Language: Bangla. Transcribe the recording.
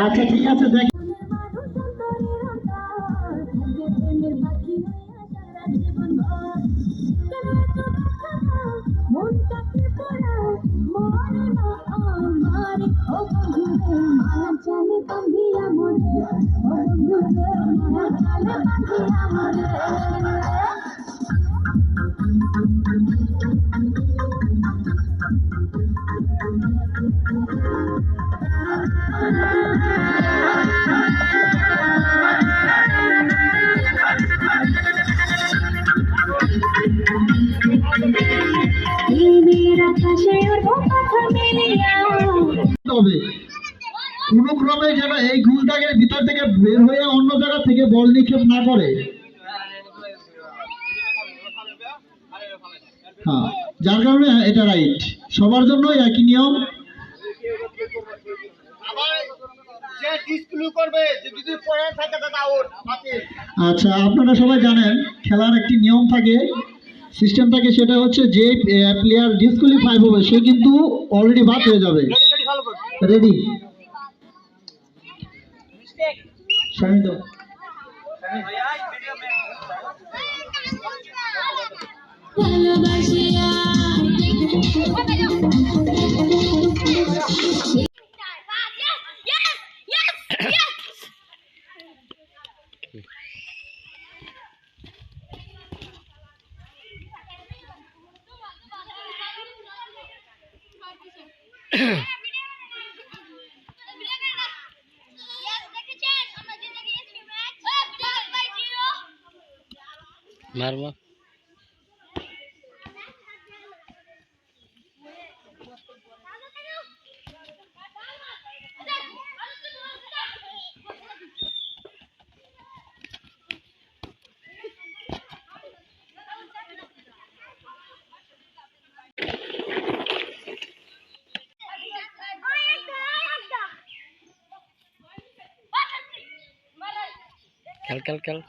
আচ্ছা ঠিক আছে দেখ কোনো ক্রমে যেন এই গোলটাকে ভিতর থেকে বের হয়ে অন্য জায়গা থেকে বল নিক্ষেপ না করে। হ্যাঁ, যার কারণে এটা রাইট, সবার জন্য একই নিয়ম। আচ্ছা, আপনারা সবাই জানেন খেলার একটি নিয়ম থাকে, সিস্টেম থাকে, সেটা হচ্ছে যে প্লেয়ার ডিসকোয়ালিফাই হবে সে কিন্তু অলরেডি বাদ হয়ে যাবে। রেডি? শামিত মারবা খেল খেল খেল